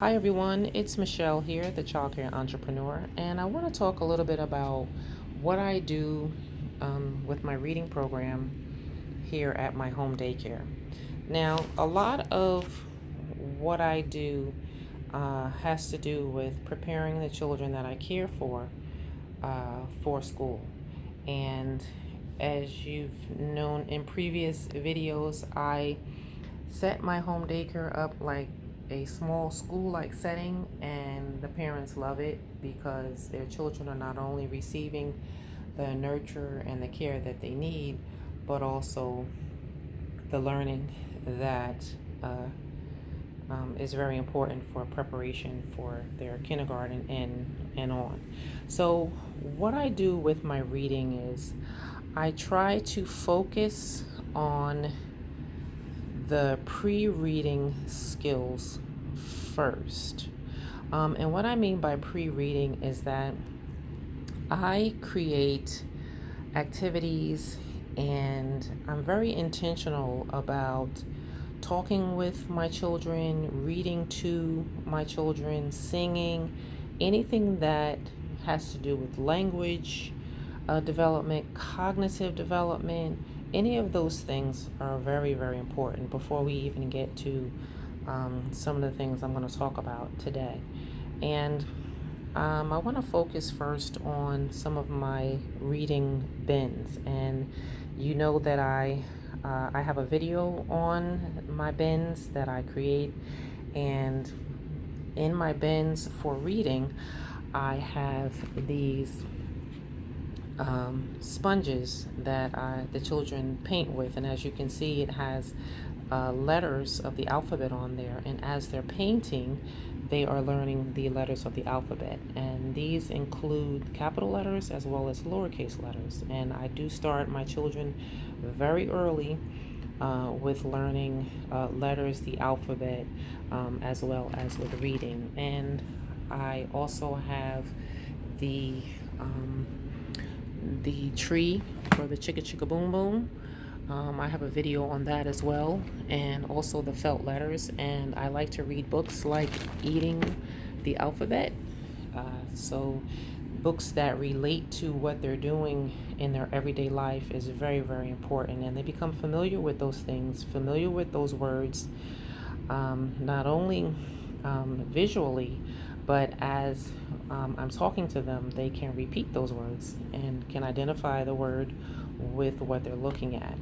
Hi everyone, it's Michelle here, the Childcare Entrepreneur, and I want to talk a little bit about what I do with my reading program here at my home daycare. Now, a lot of what I do has to do with preparing the children that I care for school. And as you've known in previous videos, I set my home daycare up like a small school-like setting, and the parents love it because their children are not only receiving the nurture and the care that they need, but also the learning that is very important for preparation for their kindergarten and on. So what I do with my reading is I try to focus on the pre-reading skills first. And what I mean by pre-reading is that I create activities and I'm very intentional about talking with my children, reading to my children, singing, anything that has to do with language development, cognitive development, any of those things are very, very important before we even get to some of the things I'm going to talk about today. And I want to focus first on some of my reading bins. And you know that I have a video on my bins that I create. And in my bins for reading, I have these sponges that the children paint with, and as you can see, it has letters of the alphabet on there, and as they're painting, they are learning the letters of the alphabet, and these include capital letters as well as lowercase letters. And I do start my children very early with learning letters, the alphabet, as well as with reading. And I also have the um, the tree for the chicka chicka boom boom. I have a video on that as well, and also the felt letters. And I like to read books like Eating the Alphabet. So, books that relate to what they're doing in their everyday life is very, very important. And they become familiar with those things, familiar with those words, not only visually, but as I'm talking to them, they can repeat those words and can identify the word with what they're looking at.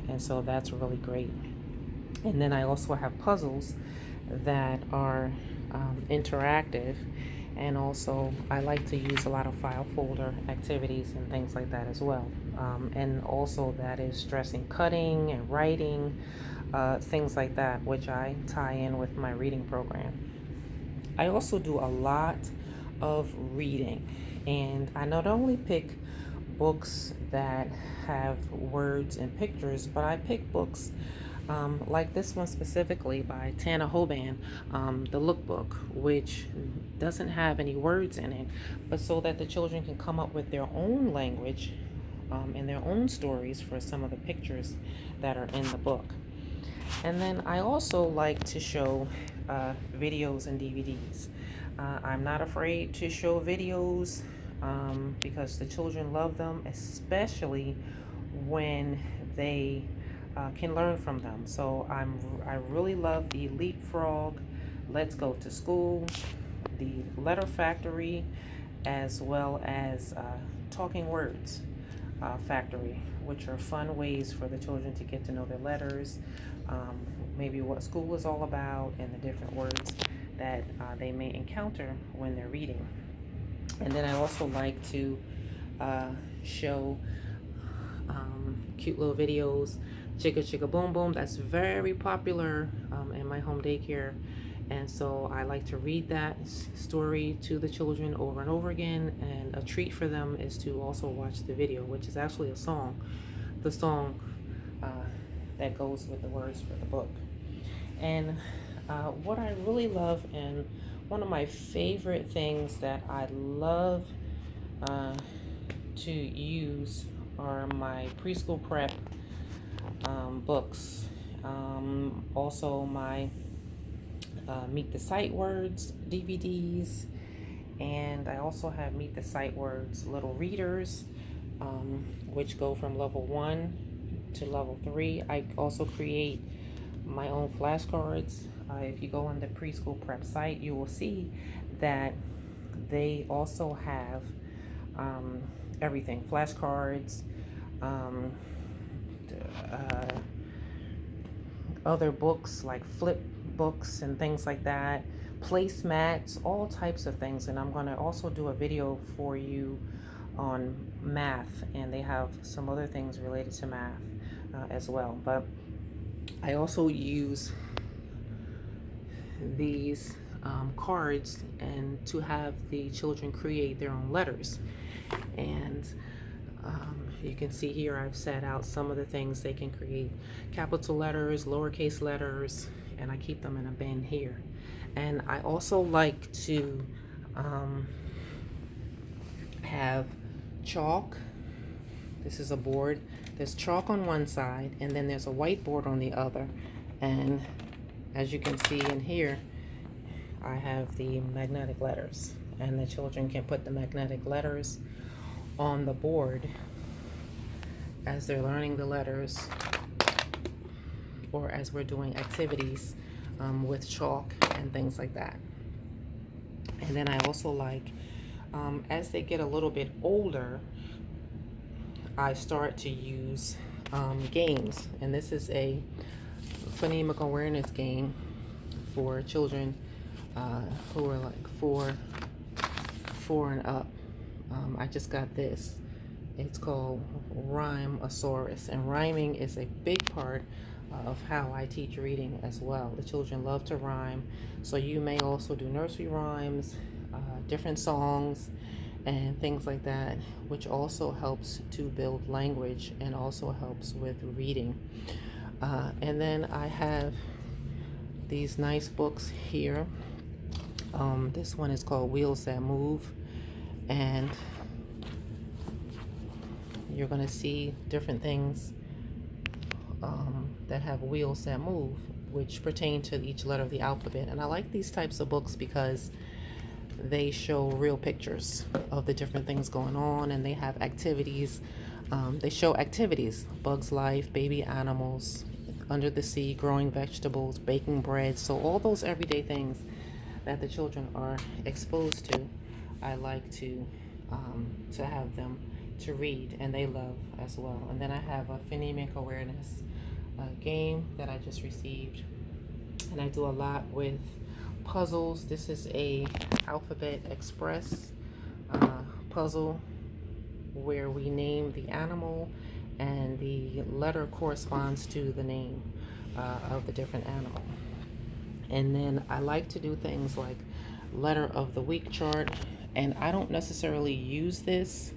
And so that's really great. And then I also have puzzles that are interactive. And also, I like to use a lot of file folder activities and things like that as well. And also, that is stressing cutting and writing, things like that, which I tie in with my reading program. I also do a lot of reading, and I not only pick books that have words and pictures, but I pick books like this one specifically by Tana Hoban, the lookbook, which doesn't have any words in it, but so that the children can come up with their own language and their own stories for some of the pictures that are in the book. And then I also like to show videos and DVDs. I'm not afraid to show videos because the children love them, especially when they can learn from them. So I really love the Leapfrog, Let's Go to School, the Letter Factory, as well as Talking Words Factory, which are fun ways for the children to get to know their letters, maybe what school is all about, and the different words that they may encounter when they're reading. And then I also like to show cute little videos, Chicka Chicka Boom Boom. That's very popular in my home daycare. And so I like to read that story to the children over and over again. And a treat for them is to also watch the video, which is actually a song, the song that goes with the words for the book. And what I really love, and one of my favorite things that I love to use are my preschool prep books. Also, my Meet the Sight Words DVDs, and I also have Meet the Sight Words Little Readers, which go from level 1 to level 3. I also create my own flashcards. If you go on the preschool prep site, you will see that they also have everything, flashcards, um, other books like flip books and things like that, placemats, all types of things. And I'm going to also do a video for you on math, and they have some other things related to math as well. But I also use these cards and to have the children create their own letters. And you can see here I've set out some of the things they can create: capital letters, lowercase letters, and I keep them in a bin here. And I also like to have chalk. This is a board. There's chalk on one side, and then there's a whiteboard on the other. And as you can see in here, I have the magnetic letters, and the children can put the magnetic letters on the board as they're learning the letters, or as we're doing activities with chalk and things like that. And then I also like, as they get a little bit older, I start to use games. And this is a phonemic awareness game for children who are like four and up. I just got this. It's called Rhyme-asaurus, and rhyming is a big part of how I teach reading as well. The children love to rhyme, so you may also do nursery rhymes, different songs, and things like that, which also helps to build language and also helps with reading. And then I have these nice books here. This one is called Wheels That Move, and you're going to see different things that have wheels that move, which pertain to each letter of the alphabet. And I like these types of books because they show real pictures of the different things going on, and they have activities. They show activities: bugs life, baby animals, under the sea, growing vegetables, baking bread. So all those everyday things that the children are exposed to, I like to have them to read, and they love as well. And then I have a phonemic awareness game that I just received, and I do a lot with puzzles. This is a Alphabet Express puzzle where we name the animal, and the letter corresponds to the name of the different animal. And then I like to do things like letter of the week chart, and I don't necessarily use this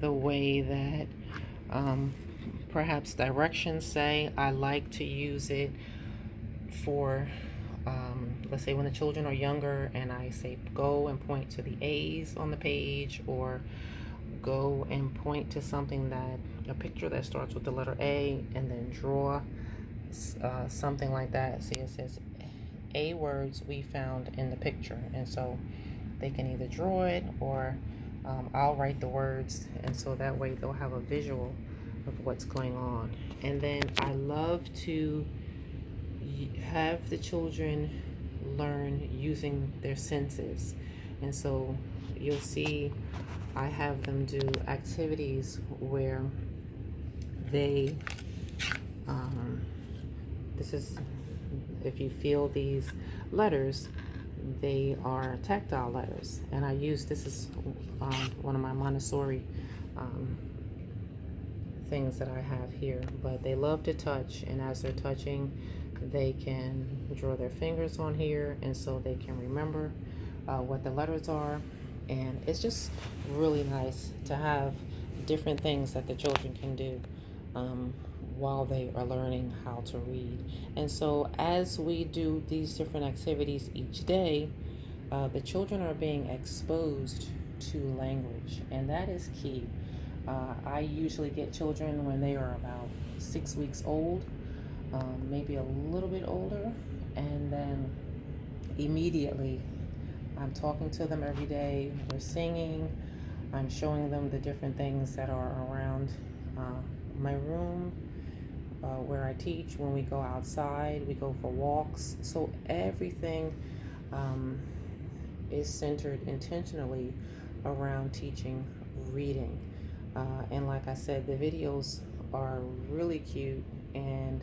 the way that perhaps directions say. I like to use it for let's say when the children are younger, and I say go and point to the A's on the page, or go and point to something that, a picture that starts with the letter A, and then draw something like that. See, it says A words we found in the picture, and so they can either draw it, or I'll write the words, and so that way they'll have a visual of what's going on. And then I love to have the children learn using their senses, and so you'll see I have them do activities where they this is, if you feel these letters, they are tactile letters, and I use, this is one of my Montessori things that I have here. But they love to touch, and as they're touching, they can draw their fingers on here, and so they can remember what the letters are. And it's just really nice to have different things that the children can do while they are learning how to read. And so as we do these different activities each day, the children are being exposed to language, and that is key. I usually get children when they are about 6 weeks old, maybe a little bit older, and then immediately I'm talking to them every day. We're singing. I'm showing them the different things that are around my room, where I teach. When we go outside, we go for walks. So everything is centered intentionally around teaching reading. And like I said, the videos are really cute, and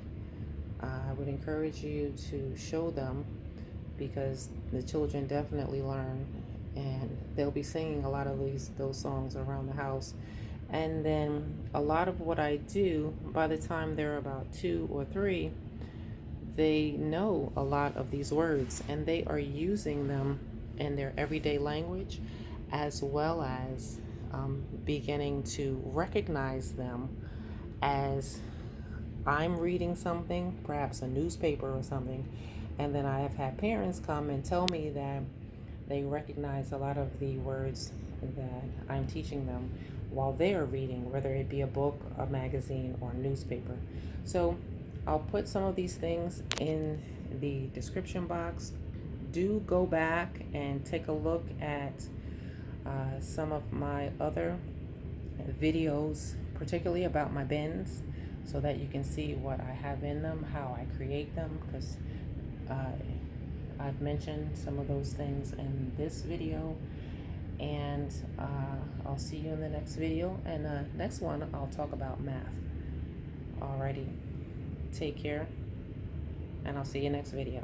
I would encourage you to show them, because the children definitely learn, and they'll be singing a lot of those songs around the house. And then a lot of what I do, by the time they're about 2 or 3, they know a lot of these words, and they are using them in their everyday language, as well as beginning to recognize them as I'm reading something, perhaps a newspaper or something, and then I have had parents come and tell me that they recognize a lot of the words that I'm teaching them while they are reading, whether it be a book, a magazine, or a newspaper. So I'll put some of these things in the description box. Do go back and take a look at some of my other videos, particularly about my bins, so that you can see what I have in them, how I create them, because I've mentioned some of those things in this video. And I'll see you in the next video, and next one I'll talk about math. Alrighty, take care, and I'll see you next video.